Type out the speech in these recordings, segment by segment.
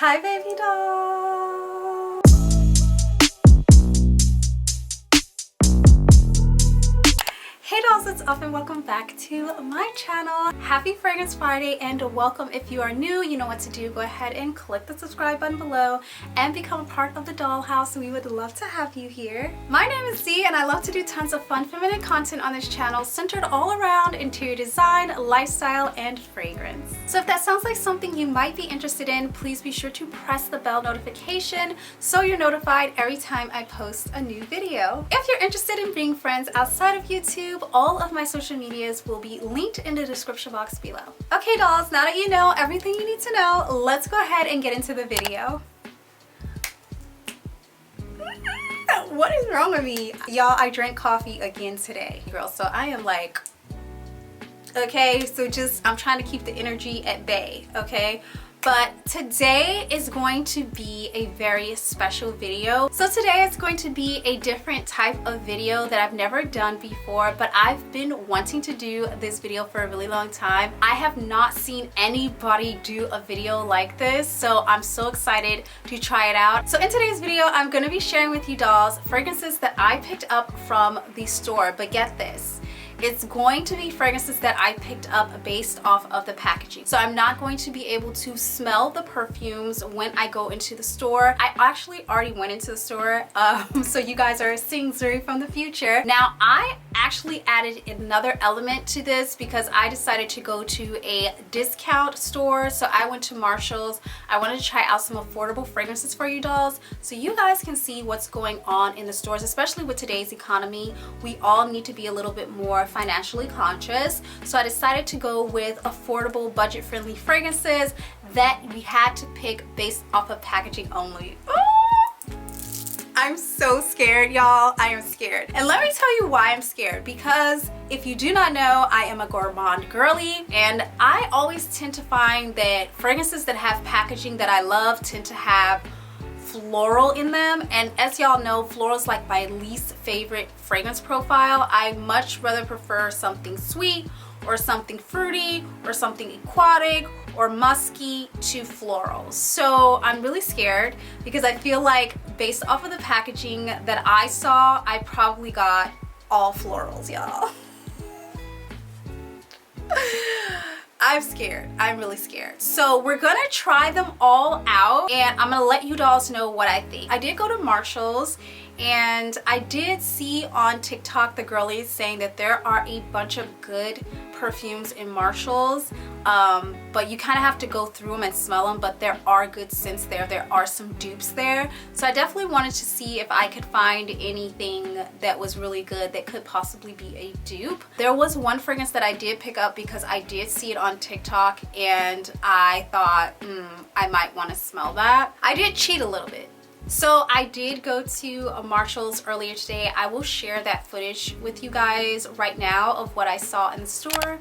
Hi, baby doll. Hey dolls, it's up and welcome back to my channel. Happy Fragrance Friday and welcome. If you are new, you know what to do. Go ahead and click the subscribe button below and become a part of the dollhouse. We would love to have you here. My name is Z and I love to do tons of fun feminine content on this channel centered all around interior design, lifestyle, and fragrance. So if that sounds like something you might be interested in, please be sure to press the bell notification so you're notified every time I post a new video. If you're interested in being friends outside of YouTube, all of my social medias will be linked in the description box below. Okay dolls, now that you know everything you need to know, let's go ahead and get into the video. What is wrong with me? Y'all, I drank coffee again today, girl, so I am like, okay, so just, I'm trying to keep the energy at bay, okay? But today is going to be a very special video. So today it's going to be a different type of video that I've never done before, but I've been wanting to do this video for a really long time. I have not seen anybody do a video like this, so I'm so excited to try it out. So in today's video, I'm gonna be sharing with you dolls fragrances that I picked up from the store, but get this. It's going to be fragrances that I picked up based off of the packaging. So I'm not going to be able to smell the perfumes when I go into the store. I actually already went into the store, so you guys are seeing Zuri from the future. Now, I actually added another element to this because I decided to go to a discount store. So I went to Marshall's. I wanted to try out some affordable fragrances for you dolls so you guys can see what's going on in the stores, especially with today's economy. We all need to be a little bit more financially conscious. So I decided to go with affordable, budget-friendly fragrances that we had to pick based off of packaging only. I'm so scared, y'all. I am scared. And let me tell you why I'm scared. Because if you do not know, I am a gourmand girly, and I always tend to find that fragrances that have packaging that I love tend to have floral in them, and as y'all know, floral is like my least favorite fragrance profile. I much rather prefer something sweet or something fruity or something aquatic or musky to florals. So I'm really scared because I feel like based off of the packaging that I saw, I probably got all florals, y'all. I'm scared. I'm really scared. So we're gonna try them all out and I'm gonna let you dolls know what I think. I did go to Marshall's and I did see on TikTok the girlies saying that there are a bunch of good perfumes in Marshall's, but you kind of have to go through them and smell them, but there are good scents there. There are some dupes there. So I definitely wanted to see if I could find anything that was really good that could possibly be a dupe. There was one fragrance that I did pick up because I did see it on TikTok and I thought, I might want to smell that. I did cheat a little bit. So I did go to a Marshall's earlier today. I will share that footage with you guys right now of what I saw in the store.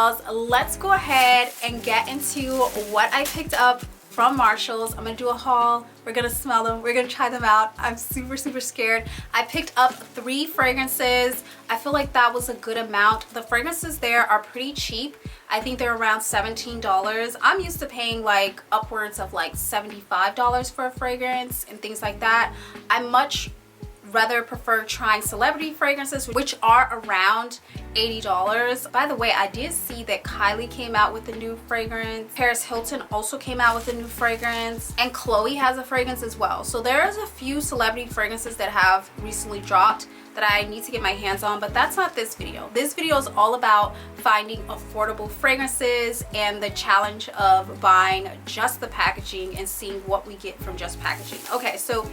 girls, let's go ahead and get into what I picked up from Marshall's. I'm gonna do a haul. We're gonna smell them. We're gonna try them out. I'm super scared. I picked up 3 fragrances. I feel like that was a good amount. The fragrances there are pretty cheap. I think they're around $17. I'm used to paying like upwards of like $75 for a fragrance and things like that. I much rather prefer trying celebrity fragrances, which are around $80. By the way, I did see that Kylie came out with a new fragrance. Paris Hilton also came out with a new fragrance, and Chloe has a fragrance as well. So there's a few celebrity fragrances that have recently dropped that I need to get my hands on, but that's not this video. This video is all about finding affordable fragrances and the challenge of buying just the packaging and seeing what we get from just packaging. Okay, so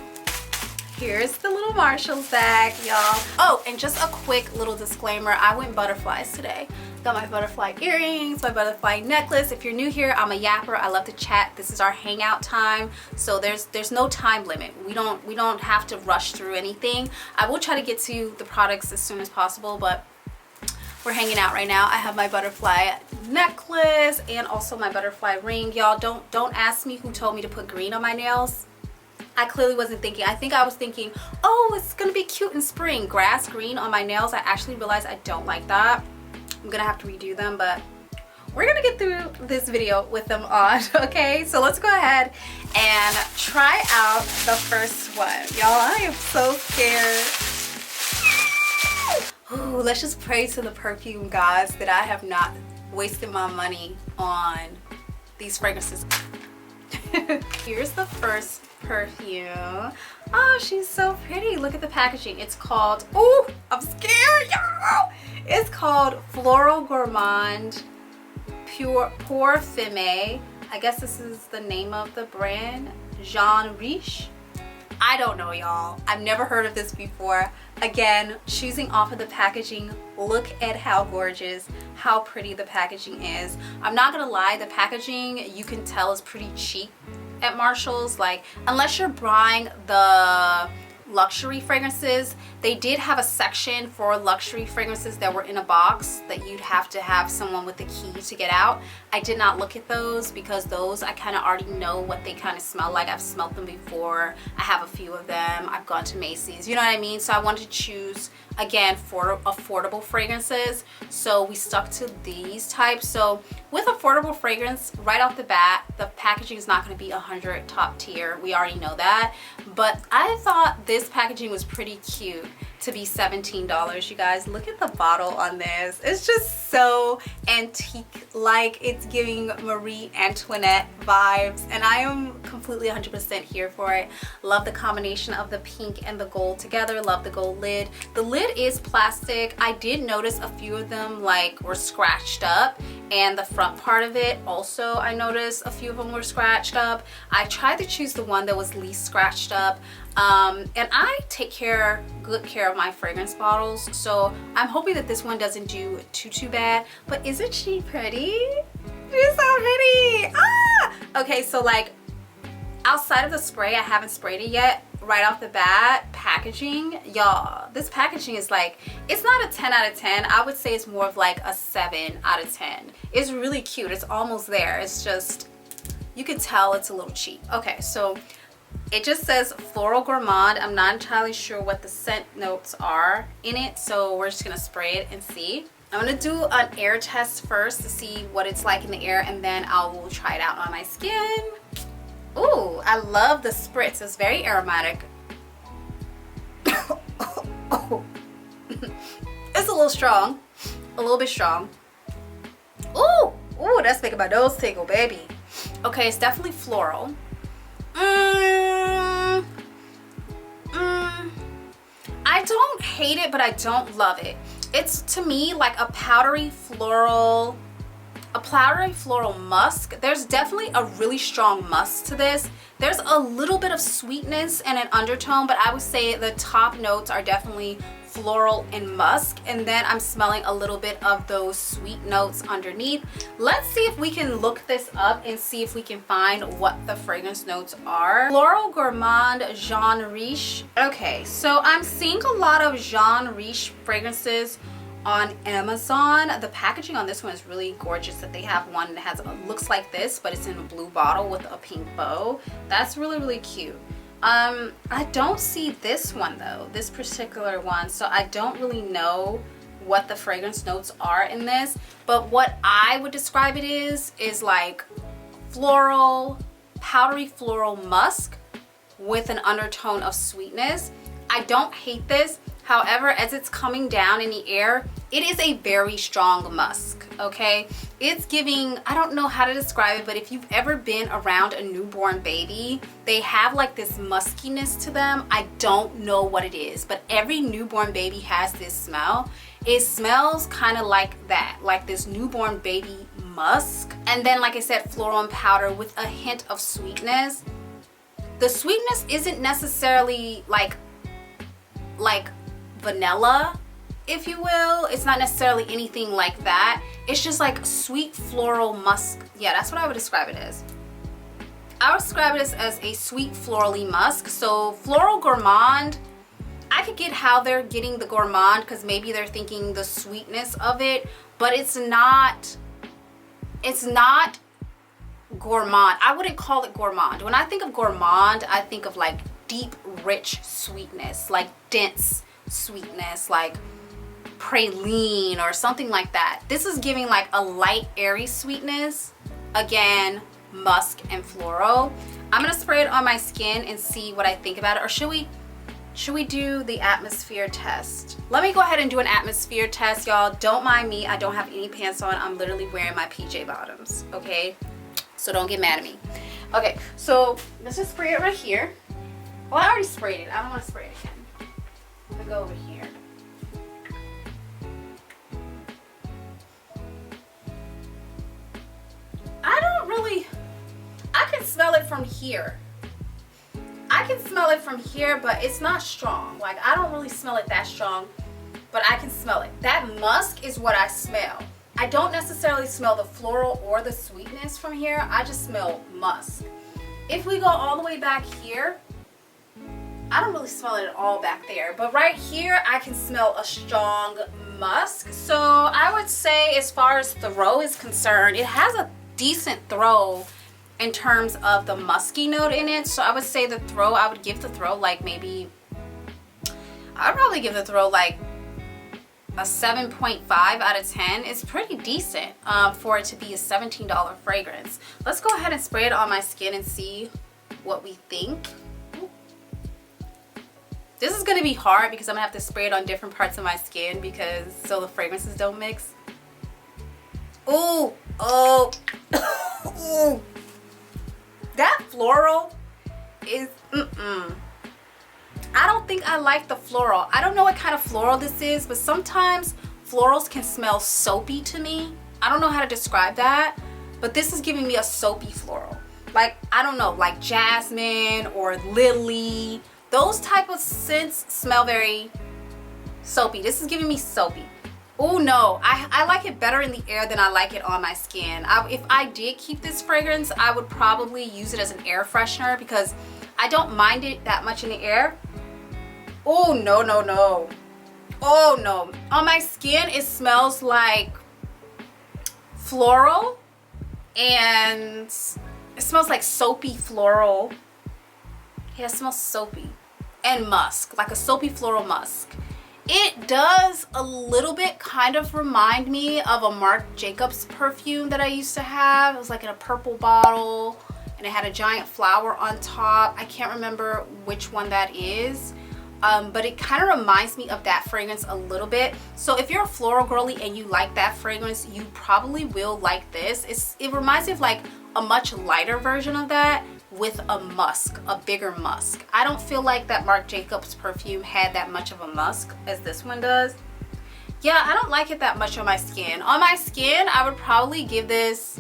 here's the little Marshall's bag, y'all. Oh, and just a quick little disclaimer, I went butterflies today. Got my butterfly earrings, my butterfly necklace. If you're new here, I'm a yapper. I love to chat. This is our hangout time. So there's no time limit. We don't have to rush through anything. I will try to get to the products as soon as possible, but we're hanging out right now. I have my butterfly necklace and also my butterfly ring. Y'all, don't ask me who told me to put green on my nails. I clearly wasn't thinking. I think I was thinking, oh, it's gonna be cute in spring. Grass green on my nails. I actually realized I don't like that. I'm gonna have to redo them, but we're gonna get through this video with them on, okay? So let's go ahead and try out the first one. Y'all, I am so scared. Ooh, let's just pray to the perfume gods that I have not wasted my money on these fragrances. Here's the first perfume. Oh, she's so pretty. Look at the packaging. It's called, oh, I'm scared, y'all. It's called Floral Gourmand Perfume. I guess this is the name of the brand. Jean Riche. I don't know, y'all. I've never heard of this before. Again, choosing off of the packaging, look at how gorgeous, how pretty the packaging is. I'm not gonna lie, the packaging you can tell is pretty cheap at Marshall's. Like, unless you're buying the luxury fragrances, they did have a section for luxury fragrances that were in a box that you'd have to have someone with the key to get out. I did not look at those because those I kind of already know what they kind of smell like. I've smelled them before. I have a few of them. I've gone to Macy's, you know what I mean? So I wanted to choose, again, for affordable fragrances. So we stuck to these types. So with affordable fragrance, right off the bat, the packaging is not going to be 100 top tier. We already know that. But I thought this packaging was pretty cute to be $17. You guys, look at the bottle on this. It's just so antique, like it's giving Marie Antoinette vibes, and I am completely 100% here for it. Love the combination of the pink and the gold together. Love the gold lid. The lid is plastic. I did notice a few of them like were scratched up, and the front part of it also, I noticed a few of them were scratched up. I tried to choose the one that was least scratched up. And I take good care of my fragrance bottles, so I'm hoping that this one doesn't do too bad. But isn't she pretty? She's so pretty. Ah! Okay, so like outside of the spray, I haven't sprayed it yet. Right off the bat, packaging, y'all, this packaging is like, it's not a 10 out of 10. I would say it's more of like a 7 out of 10. It's really cute. It's almost there. It's just, you can tell it's a little cheap. Okay, so it just says Floral Gourmand. I'm not entirely sure what the scent notes are in it, so we're just gonna spray it and see. I'm gonna do an air test first to see what it's like in the air, and then I will try it out on my skin. Ooh, I love the spritz. It's very aromatic. It's a little strong, a little bit strong. Ooh, that's making my nose tingle, baby. Okay, it's definitely floral. I don't hate it, but I don't love it. It's, to me, like a powdery floral musk. There's definitely a really strong musk to this. There's a little bit of sweetness and an undertone, but I would say the top notes are definitely floral and musk, and then I'm smelling a little bit of those sweet notes underneath. Let's see if we can look this up and see if we can find what the fragrance notes are. Floral Gourmand Jean Riche. Okay, so I'm seeing a lot of Jean Riche fragrances on Amazon. The packaging on this one is really gorgeous, that they have one that has looks like this, but it's in a blue bottle with a pink bow. That's really, really cute. I don't see this one though, this particular one, so I don't really know what the fragrance notes are in this, but what I would describe it is like floral, powdery floral musk with an undertone of sweetness. I don't hate this. However, as it's coming down in the air, it is a very strong musk, okay? It's giving, I don't know how to describe it, but if you've ever been around a newborn baby, they have like this muskiness to them. I don't know what it is, but every newborn baby has this smell. It smells kind of like that, like this newborn baby musk. And then, like I said, floral and powder with a hint of sweetness. The sweetness isn't necessarily like vanilla, if you will. It's not necessarily anything like that. It's just like sweet floral musk. Yeah, that's what I would describe it as. I would describe it as a sweet florally musk. So floral gourmand, I could get how they're getting the gourmand, because maybe they're thinking the sweetness of it, but it's not gourmand. I wouldn't call it gourmand. When I think of gourmand, I think of like deep, rich sweetness, like dense sweetness, like praline or something like that. This is giving like a light, airy sweetness. Again, musk and floral. I'm gonna spray it on my skin and see what I think about it. Or should we do the atmosphere test? Let me go ahead and do an atmosphere test, y'all. Don't mind me. I don't have any pants on. I'm literally wearing my PJ bottoms, okay? So don't get mad at me. Okay, so let's just spray it right here. Well, I already sprayed it. I don't want to spray it again. I'm gonna go over here. I can smell it from here. I can smell it from here, but it's not strong. Like, I don't really smell it that strong, but I can smell it. That musk is what I smell. I don't necessarily smell the floral or the sweetness from here. I just smell musk. If we go all the way back here, I don't really smell it at all back there, but right here I can smell a strong musk. So I would say, as far as throw is concerned, it has a decent throw in terms of the musky note in it. So I would say I would give the throw like maybe, I'd probably give the throw like a 7.5 out of 10. It's pretty decent for it to be a $17 fragrance. Let's go ahead and spray it on my skin and see what we think. This is gonna be hard because I'm gonna have to spray it on different parts of my skin so the fragrances don't mix. Ooh, oh, ooh. That floral is, I don't think I like the floral. I don't know what kind of floral this is, but sometimes florals can smell soapy to me. I don't know how to describe that, but this is giving me a soapy floral. Like, I don't know, like jasmine or lily. Those type of scents smell very soapy. This is giving me soapy. Oh no, I like it better in the air than I like it on my skin. If I did keep this fragrance, I would probably use it as an air freshener because I don't mind it that much in the air. Oh no, no, no. Oh no. On my skin, it smells like floral, and it smells like soapy floral. Yeah, it smells soapy. And musk, like a soapy floral musk. It does a little bit kind of remind me of a Marc Jacobs perfume that I used to have. It was like in a purple bottle and it had a giant flower on top. I can't remember which one that is, but it kind of reminds me of that fragrance a little bit. So if you're a floral girly and you like that fragrance, you probably will like this. It reminds me of like a much lighter version of that, with a musk, a bigger musk. I don't feel like that Marc Jacobs perfume had that much of a musk as this one does. Yeah, I don't like it that much on my skin. On my skin, I would probably give this,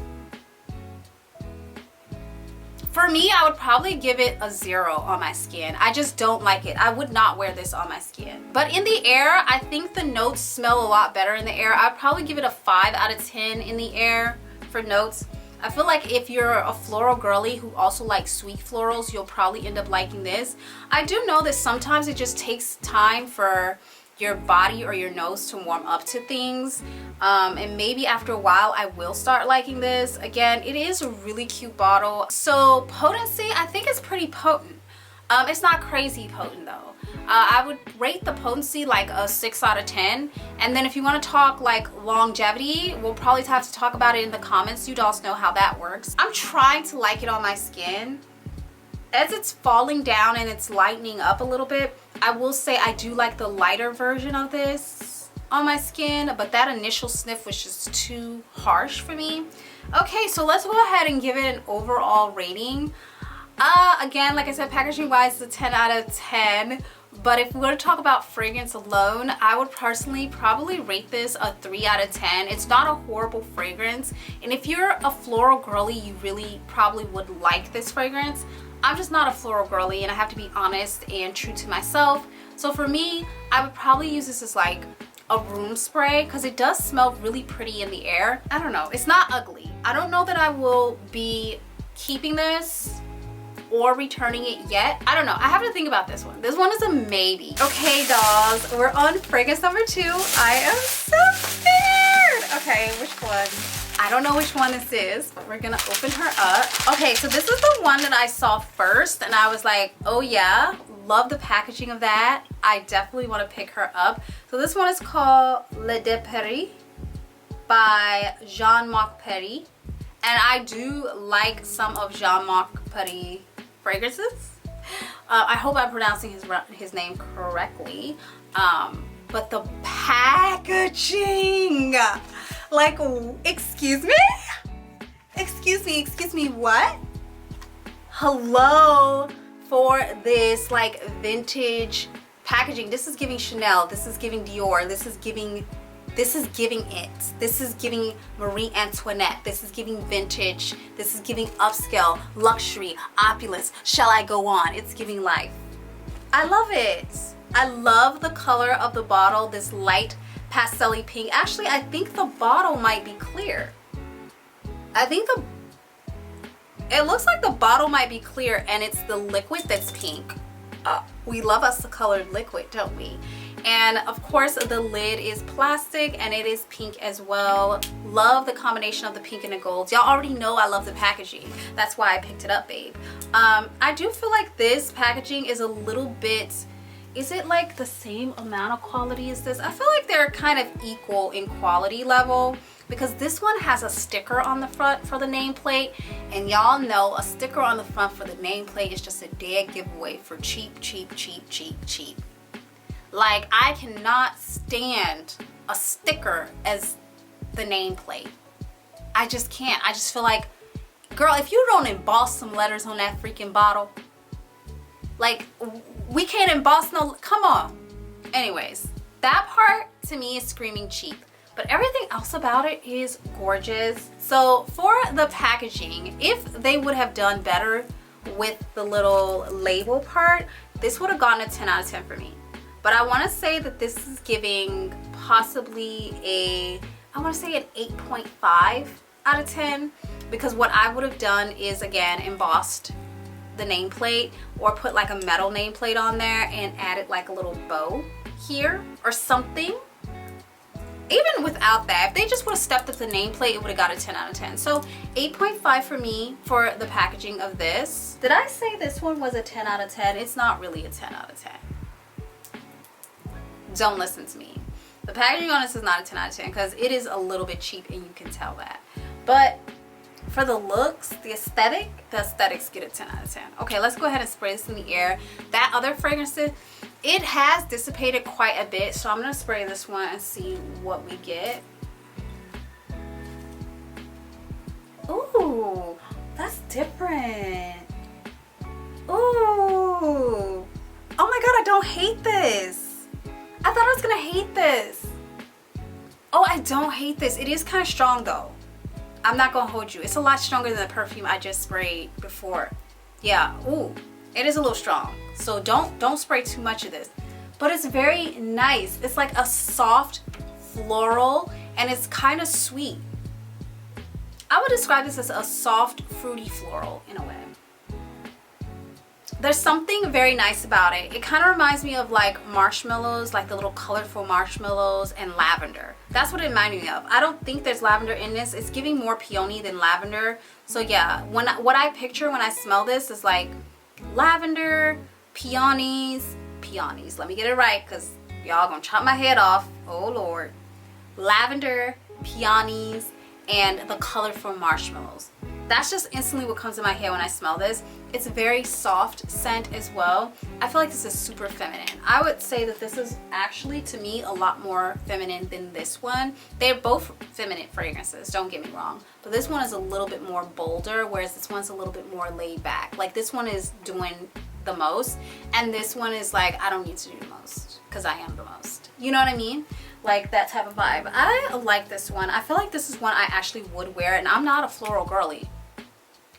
for me, I would probably give it a 0 on my skin. I just don't like it. I would not wear this on my skin. But in the air, I think the notes smell a lot better in the air. I'd probably give it a 5 out of 10 in the air for notes. I feel like if you're a floral girly who also likes sweet florals, you'll probably end up liking this. I do know that sometimes it just takes time for your body or your nose to warm up to things. And maybe after a while I will start liking this. Again, it is a really cute bottle. So potency, I think it's pretty potent. It's not crazy potent though. I would rate the potency like a 6 out of 10. And then if you want to talk like longevity, we'll probably have to talk about it in the comments. You guys know how that works. I'm trying to like it on my skin. As it's falling down and it's lightening up a little bit, I will say I do like the lighter version of this on my skin, but that initial sniff was just too harsh for me. Okay, so let's go ahead and give it an overall rating. Again, like I said, packaging wise, it's a 10 out of 10. But if we were to talk about fragrance alone, I would personally probably rate this a 3 out of 10. It's not a horrible fragrance. And if you're a floral girly, you really probably would like this fragrance. I'm just not a floral girly, and I have to be honest and true to myself. So for me, I would probably use this as like a room spray because it does smell really pretty in the air. I don't know. It's not ugly. I don't know that I will be keeping this or returning it yet. I don't know. I have to think about this one. This one is a maybe. Okay, dolls, we're on fragrance number 2. I am so scared. Okay, which one? I don't know which one this is, but we're gonna open her up. Okay, so this is the one that I saw first, and I was like, oh yeah, love the packaging of that. I definitely want to pick her up. So this one is called Le de Paris by Jean-Marc Paris, and I do like some of Jean-Marc Paris fragrances. I hope I'm pronouncing his name correctly. But the packaging, like, excuse me, what? Hello for this like vintage packaging. This is giving Chanel, this is giving Dior, this is giving it. This is giving Marie Antoinette. This is giving vintage. This is giving upscale, luxury, opulence. Shall I go on? It's giving life. I love it. I love the color of the bottle, this light pastel-y pink. Actually, I think the bottle might be clear. It looks like the bottle might be clear and it's the liquid that's pink. We love us the colored liquid, don't we? And of course the lid is plastic and it is pink as well. Love the combination of the pink and the gold. Y'all already know I love the packaging. That's why I picked it up, babe. I do feel like this packaging is a little bit, is it like the same amount of quality as this? I feel like they're kind of equal in quality level because this one has a sticker on the front for the nameplate, and y'all know a sticker on the front for the nameplate is just a dead giveaway for cheap. Like, I cannot stand a sticker as the nameplate. I just can't. I just feel like, girl, if you don't emboss some letters on that freaking bottle, like, we can't emboss no, come on. Anyways, that part to me is screaming cheap, but everything else about it is gorgeous. So for the packaging, if they would have done better with the little label part, this would have gotten a 10 out of 10 for me. But I want to say that this is giving possibly I want to say an 8.5 out of 10, because what I would have done is, again, embossed the nameplate or put like a metal nameplate on there and added like a little bow here or something. Even without that, if they just would have stepped up the nameplate, it would have got a 10 out of 10. So 8.5 for me for the packaging of this. Did I say this one was a 10 out of 10? It's not really a 10 out of 10. Don't listen to me. The packaging on this is not a 10 out of 10 because it is a little bit cheap and you can tell that. But for the looks, the aesthetics get a 10 out of 10. Okay, let's go ahead and spray this in the air. That other fragrance, it has dissipated quite a bit, so I'm gonna spray this one and see what we get. Ooh, that's different. Ooh. Oh my god, I don't hate this. I thought I was gonna hate this. Oh, I don't hate this. It is kind of strong though. I'm not gonna hold you. It's a lot stronger than the perfume I just sprayed before. Yeah, ooh, it is a little strong. So don't spray too much of this. But it's very nice. It's like a soft floral and it's kind of sweet. I would describe this as a soft fruity floral in a way. There's something very nice about it. It kind of reminds me of like marshmallows, like the little colorful marshmallows, and lavender. That's what it reminded me of. I don't think there's lavender in this. It's giving more peony than lavender. So yeah, what I picture when I smell this is like lavender, peonies. Let me get it right because y'all gonna chop my head off. Oh Lord. Lavender, peonies, and the colorful marshmallows. That's just instantly what comes to my head when I smell this. It's a very soft scent as well. I feel like this is super feminine. I would say that this is actually, to me, a lot more feminine than this one. They're both feminine fragrances, don't get me wrong. But this one is a little bit more bolder, whereas this one's a little bit more laid back. Like this one is doing the most, and this one is like, I don't need to do the most because I am the most. You know what I mean? Like that type of vibe. I like this one. I feel like this is one I actually would wear, and I'm not a floral girly.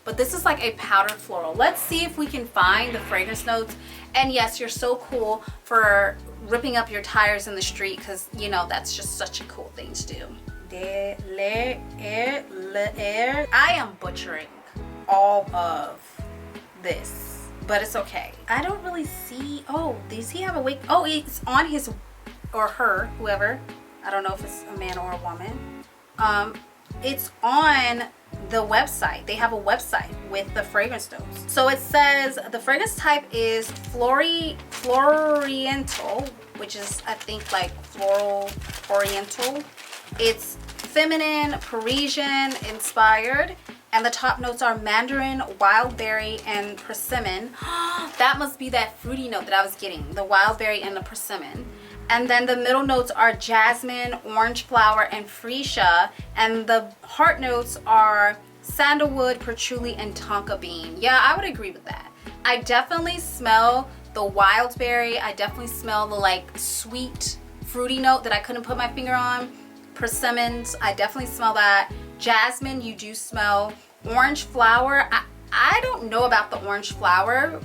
But this is like a powdered floral. Let's see if we can find the fragrance notes. And yes, you're so cool for ripping up your tires in the street because, you know, that's just such a cool thing to do. I am butchering all of this, but it's okay. I don't really see, oh, does he have a wig? Oh, it's on his or her, whoever. I don't know if it's a man or a woman. It's on the website. They have a website with the fragrance notes. So it says the fragrance type is floriental, which is I think like floral oriental. It's feminine, Parisian inspired, and the top notes are mandarin, wild berry, and persimmon. That must be that fruity note that I was getting, the wild berry and the persimmon. And then the middle notes are jasmine, orange flower, and freesia. And the heart notes are sandalwood, patchouli, and tonka bean. Yeah, I would agree with that. I definitely smell the wild berry. I definitely smell the like sweet, fruity note that I couldn't put my finger on. Persimmons, I definitely smell that. Jasmine, you do smell. Orange flower, I don't know about the orange flower.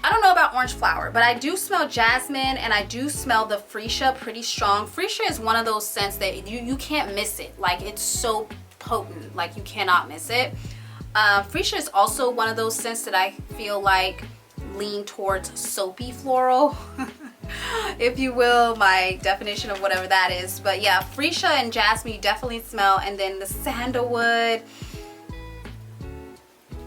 I don't know about orange flower, but I do smell jasmine, and I do smell the freesia pretty strong. Freesia is one of those scents that you can't miss it. Like it's so potent, like you cannot miss it. Freesia is also one of those scents that I feel like lean towards soapy floral, if you will, my definition of whatever that is. But yeah, freesia and jasmine you definitely smell, and then the sandalwood.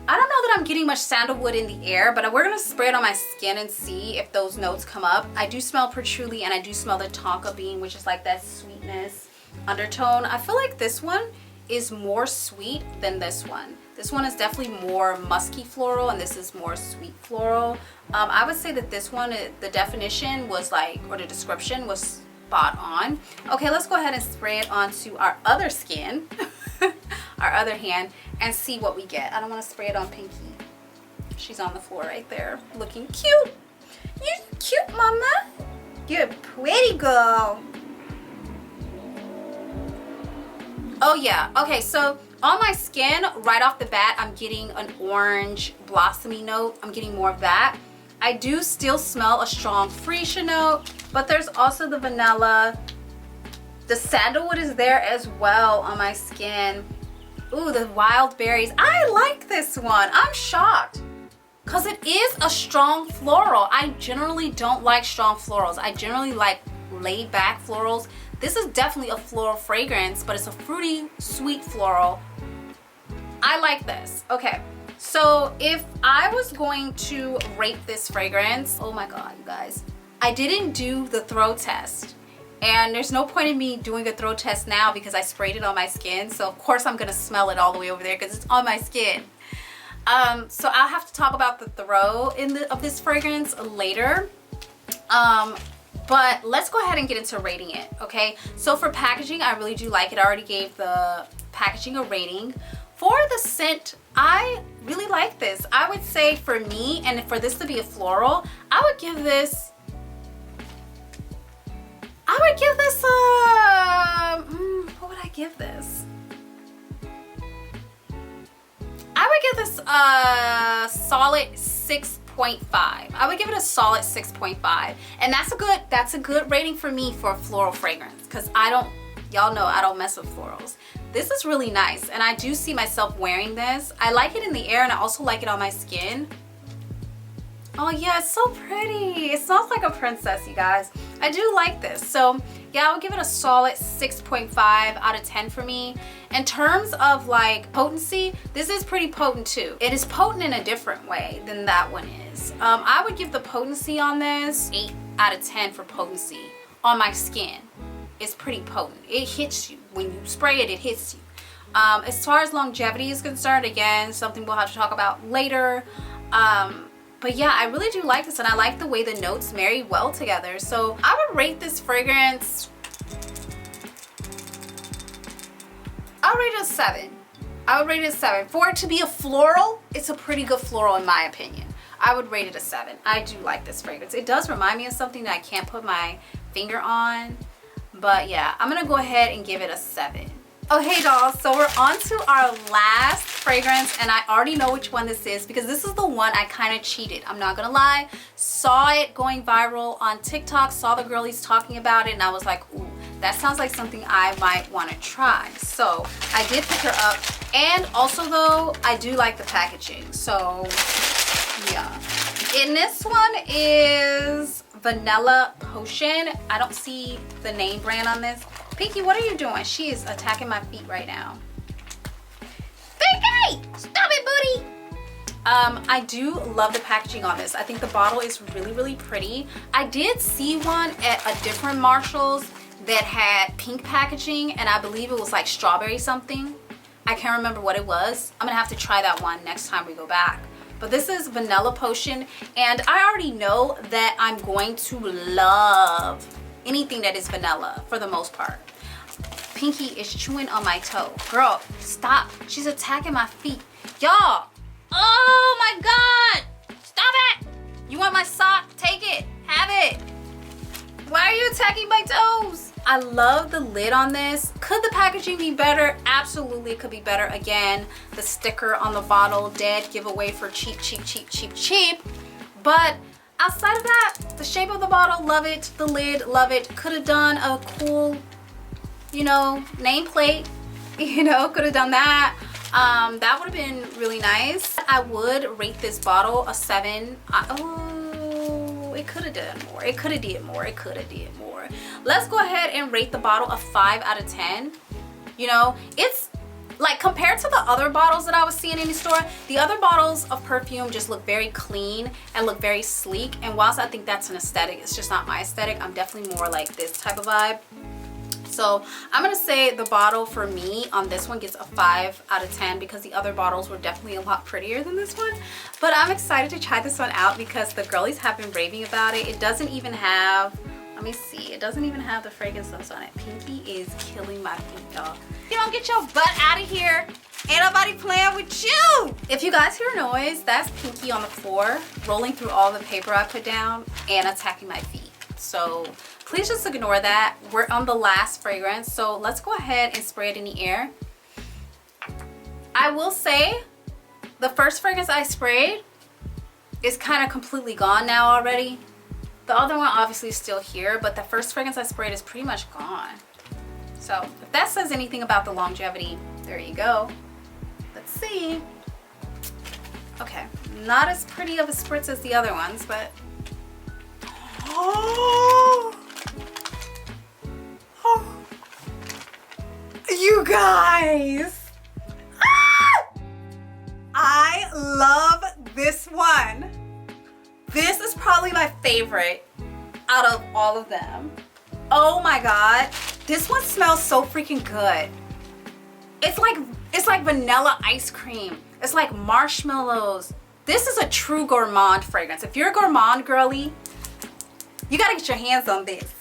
I don't know that I'm getting much sandalwood in the air, but we're gonna spray it on my skin and see if those notes come up. I do smell patchouli, and I do smell the tonka bean, which is like that sweetness undertone. I feel like this one is more sweet than this one. This one is definitely more musky floral, and this is more sweet floral. I would say that this one, the definition was like, or the description was spot on. Okay, let's go ahead and spray it onto our other skin. Our other hand, and see what we get. I don't want to spray it on Pinky. She's on the floor right there looking cute. You're cute, mama. You're a pretty girl. Oh yeah, okay, so on my skin right off the bat I'm getting an orange blossomy note. I'm getting more of that. I do still smell a strong freesia note, but there's also the vanilla. The sandalwood is there as well on my skin. Ooh, the wild berries. I like this one. I'm shocked because it is a strong floral. I generally don't like strong florals. I generally like laid back florals. This is definitely a floral fragrance, but it's a fruity, sweet floral. I like this. Okay, so if I was going to rate this fragrance, oh my God, you guys, I didn't do the throw test. And there's no point in me doing a throw test now because I sprayed it on my skin. So of course I'm gonna smell it all the way over there because it's on my skin. So I'll have to talk about the throw of this fragrance later. But let's go ahead and get into rating it, okay? So for packaging, I really do like it. I already gave the packaging a rating. For the scent, I really like this. I would say for me, and for this to be a floral, I would give this what would I give this? I would give this a solid 6.5. I would give it a solid 6.5. And that's a good rating for me for a floral fragrance because y'all know I don't mess with florals. This is really nice, and I do see myself wearing this. I like it in the air, and I also like it on my skin. Oh yeah, it's so pretty. It smells like a princess, you guys. I do like this. So yeah, I would give it a solid 6.5 out of 10 for me. In terms of like potency, this is pretty potent too. It is potent in a different way than that one is. I would give the potency on this 8 out of 10 for potency on my skin. It's pretty potent. It hits you. When you spray it, it hits you. As far as longevity is concerned, again, something we'll have to talk about later. But yeah, I really do like this, and I like the way the notes marry well together. So I would rate this fragrance, I would rate it a 7. I would rate it a 7. For it to be a floral, it's a pretty good floral in my opinion. I would rate it a 7. I do like this fragrance. It does remind me of something that I can't put my finger on. But yeah, I'm gonna go ahead and give it a 7. Oh hey dolls, so we're on to our last fragrance, and I already know which one this is because this is the one I kind of cheated. I'm not gonna lie. Saw it going viral on TikTok, saw the girlies talking about it, and I was like, ooh, that sounds like something I might want to try. So I did pick her up, and also though, I do like the packaging. So yeah. And this one is Vanilla Potion. I don't see the name brand on this. Pinky, what are you doing? She is attacking my feet right now. Pinky! Stop it, booty! I do love the packaging on this. I think the bottle is really, really pretty. I did see one at a different Marshall's that had pink packaging, and I believe it was like strawberry something. I can't remember what it was. I'm gonna have to try that one next time we go back. But this is Vanilla Potion, and I already know that I'm going to love anything that is vanilla for the most part. Pinky is chewing on my toe. Girl, stop. She's attacking my feet. Y'all, oh my God. Stop it. You want my sock? Take it. Have it. Why are you attacking my toes? I love the lid on this. Could the packaging be better? Absolutely, it could be better. Again, the sticker on the bottle, dead giveaway for cheap, cheap, cheap, cheap, cheap. But outside of that, the shape of the bottle, love it. The lid, love it. Could have done a cool, you know, nameplate. You know, could have done that. That would have been really nice. I would rate this bottle a 7. Oh, it could have done more. It could have did more. It could have did more. Let's go ahead and rate the bottle a 5 out of 10. You know, it's like compared to the other bottles that I was seeing in the store, the other bottles of perfume just look very clean and look very sleek. And whilst I think that's an aesthetic, it's just not my aesthetic. I'm definitely more like this type of vibe. So I'm gonna say the bottle for me on this one gets a 5 out of 10 because the other bottles were definitely a lot prettier than this one. But I'm excited to try this one out because the girlies have been raving about it. It doesn't even have, let me see, it doesn't even have the fragrance notes on it. Pinky is killing my feet, y'all. You don't get your butt out of here. Ain't nobody playing with you. If you guys hear noise, that's Pinky on the floor, rolling through all the paper I put down and attacking my feet. So please just ignore that. We're on the last fragrance, so let's go ahead and spray it in the air. I will say the first fragrance I sprayed is kind of completely gone now already. The other one obviously is still here, but the first fragrance I sprayed is pretty much gone. So if that says anything about the longevity, there you go. Let's see. Okay, not as pretty of a spritz as the other ones, but oh, you guys, I love this one. This is probably my favorite out of all of them. Oh my God, this one smells so freaking good. It's like vanilla ice cream. It's like marshmallows. This is a true gourmand fragrance. If you're a gourmand girly, you gotta get your hands on this.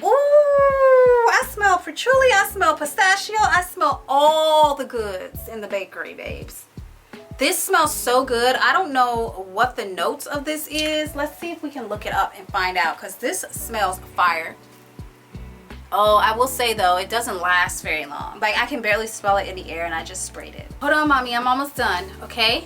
Ooh, I smell patchouli, I smell pistachio, I smell all the goods in the bakery, babes. This smells so good. I don't know what the notes of this is. Let's see if we can look it up and find out, because this smells fire. Oh, I will say though, it doesn't last very long. Like I can barely smell it in the air and I just sprayed it. Hold on, mommy, I'm almost done, okay?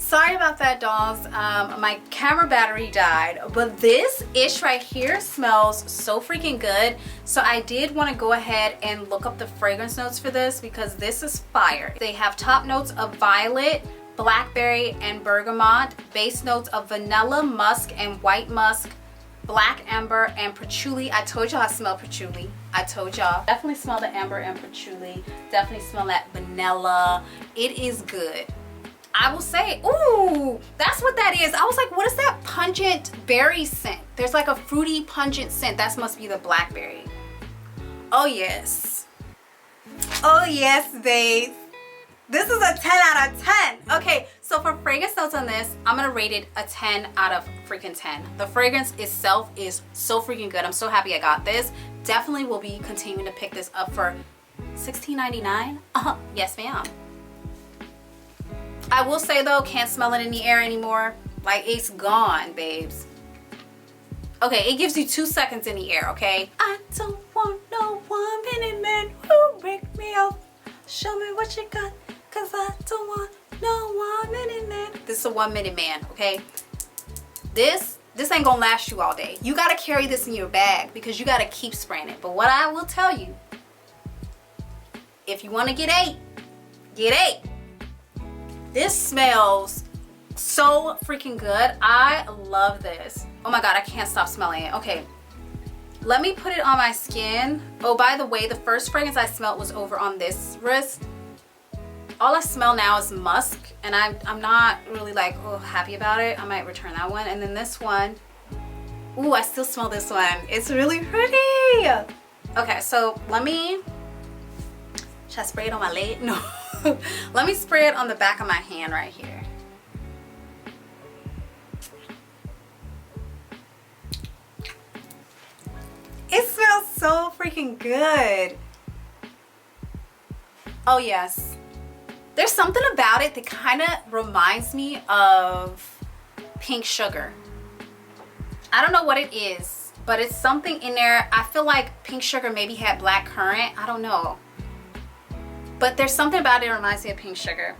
Sorry about that, dolls. My camera battery died, but this ish right here smells so freaking good. So I did want to go ahead and look up the fragrance notes for this because this is fire. They have top notes of violet, blackberry, and bergamot. Base notes of vanilla, musk, and white musk, black amber, and patchouli. I told y'all I smell patchouli. I told y'all. Definitely smell the amber and patchouli. Definitely smell that vanilla. It is good. I will say, ooh, that's what that is. I was like, what is that pungent berry scent? There's like a fruity pungent scent. That must be the blackberry. Oh yes. Oh yes, babe. This is a 10 out of 10. Okay, so for fragrance notes on this, I'm gonna rate it a 10 out of freaking 10. The fragrance itself is so freaking good. I'm so happy I got this. Definitely will be continuing to pick this up for $16.99. Yes, ma'am. I will say though, can't smell it in the air anymore. Like, it's gone, babes. Okay, it gives you 2 seconds in the air, okay? I don't want no 1 minute man who break me off. Show me what you got, cause I don't want no 1 minute man. This is a 1 minute man, okay? This ain't gonna last you all day. You gotta carry this in your bag because you gotta keep spraying it. But what I will tell you, if you wanna get 8, get 8. This smells so freaking good. I love this. Oh my God, I can't stop smelling it. Okay, let me put it on my skin. Oh, by the way, the first fragrance I smelled was over on this wrist. All I smell now is musk, and I'm not really like, oh, happy about it. I might return that one. And then this one, ooh, I still smell this one. It's really pretty. Okay, so let me, should I spray it on my leg? No. Let me spray it on the back of my hand right here. It smells so freaking good. Oh yes. There's something about it that kind of reminds me of pink sugar. I don't know what it is, but it's something in there. I feel like pink sugar maybe had black currant. I don't know. But there's something about it that reminds me of pink sugar.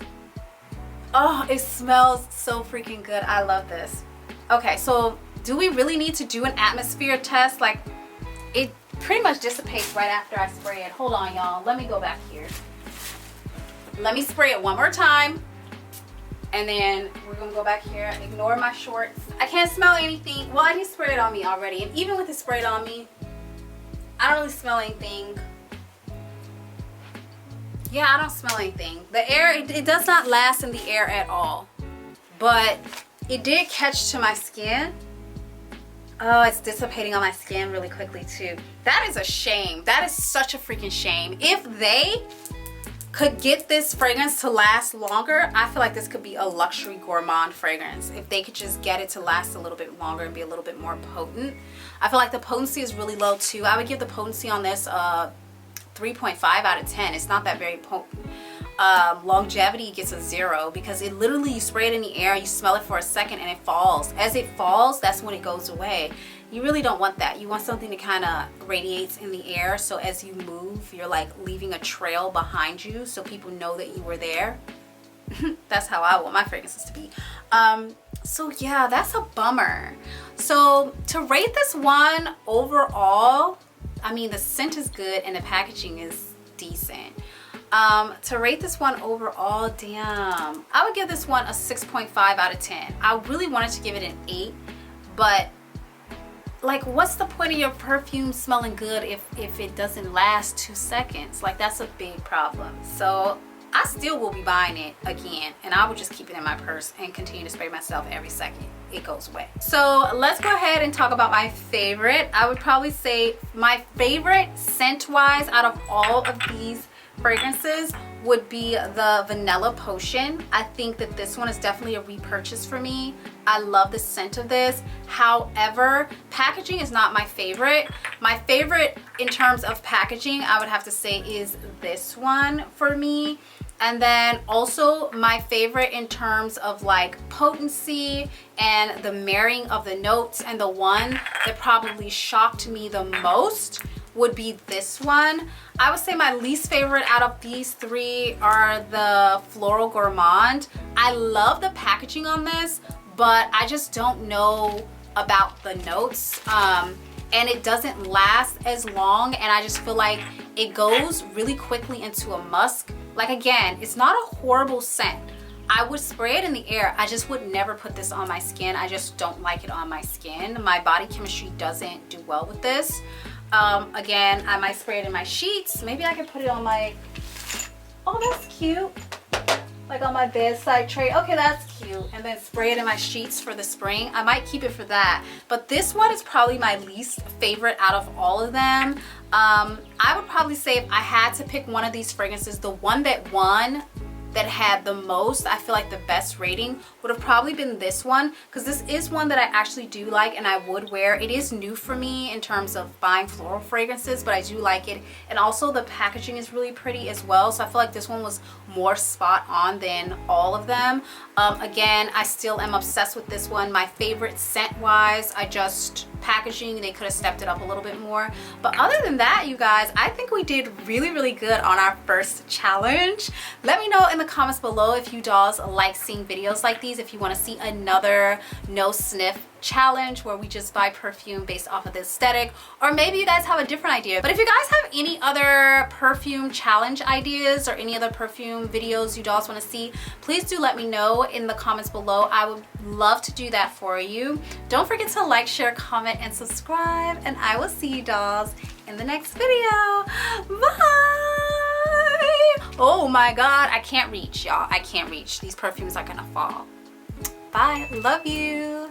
Oh, it smells so freaking good. I love this. Okay, so do we really need to do an atmosphere test? Like, it pretty much dissipates right after I spray it. Hold on, y'all. Let me go back here. Let me spray it one more time. And then we're gonna go back here. Ignore my shorts. I can't smell anything. Well, I didn't spray it on me already. And even with it sprayed on me, I don't really smell anything. Yeah, I don't smell anything. The air, it does not last in the air at all. But it did catch to my skin. Oh, it's dissipating on my skin really quickly too. That is a shame. That is such a freaking shame. If they could get this fragrance to last longer, I feel like this could be a luxury gourmand fragrance. If they could just get it to last a little bit longer and be a little bit more potent. I feel like the potency is really low too. I would give the potency on this 3.5 out of 10. It's not that very potent. Longevity gets a 0 because it literally, you spray it in the air, you smell it for a second and it falls. As it falls, that's when it goes away. You really don't want that. You want something that kind of radiates in the air, so as you move, you're like leaving a trail behind you so people know that you were there. That's how I want my fragrances to be. So yeah, that's a bummer. So to rate this one overall, I mean, the scent is good and the packaging is decent. To rate this one overall, damn, I would give this one a 6.5 out of 10. I really wanted to give it an 8, but like, what's the point of your perfume smelling good if it doesn't last 2 seconds? Like, that's a big problem. So I still will be buying it again, and I will just keep it in my purse and continue to spray myself every second it goes away. So let's go ahead and talk about my favorite. I would probably say my favorite scent wise out of all of these fragrances would be the Vanilla Potion. I think that this one is definitely a repurchase for me. I love the scent of this. However, packaging is not my favorite. My favorite in terms of packaging, I would have to say, is this one for me. And then also my favorite in terms of like potency and the marrying of the notes, and the one that probably shocked me the most would be this one. I would say my least favorite out of these three are the Floral Gourmand. I love the packaging on this, but I just don't know about the notes. And it doesn't last as long, and I just feel like it goes really quickly into a musk. Like, again, it's not a horrible scent. I would spray it in the air. I just would never put this on my skin. I just don't like it on my skin. My body chemistry doesn't do well with this. Again, I might spray it in my sheets. Maybe I could put it on my, oh, that's cute. Like on my bedside tray. Okay, that's cute. And then spray it in my sheets for the spring. I might keep it for that. But this one is probably my least favorite out of all of them. I would probably say if I had to pick one of these fragrances, the one that won, that had the most, I feel like the best rating, would have probably been this one, because this is one that I actually do like and I would wear. It is new for me in terms of buying floral fragrances, but I do like it. And also the packaging is really pretty as well, so I feel like this one was more spot on than all of them. Again, I still am obsessed with this one. My favorite scent wise, packaging, they could have stepped it up a little bit more. But other than that, you guys, I think we did really, really good on our first challenge. Let me know in the comments below if you dolls like seeing videos like these, if you want to see another no sniff challenge where we just buy perfume based off of the aesthetic, or maybe you guys have a different idea. But if you guys have any other perfume challenge ideas or any other perfume videos you dolls want to see, please do let me know in the comments below. I would love to do that for you. Don't forget to like, share, comment, and subscribe, and I will see you dolls in the next video. Bye. Oh my god, I can't reach, y'all. I can't reach. These perfumes are gonna fall. Bye. Love you.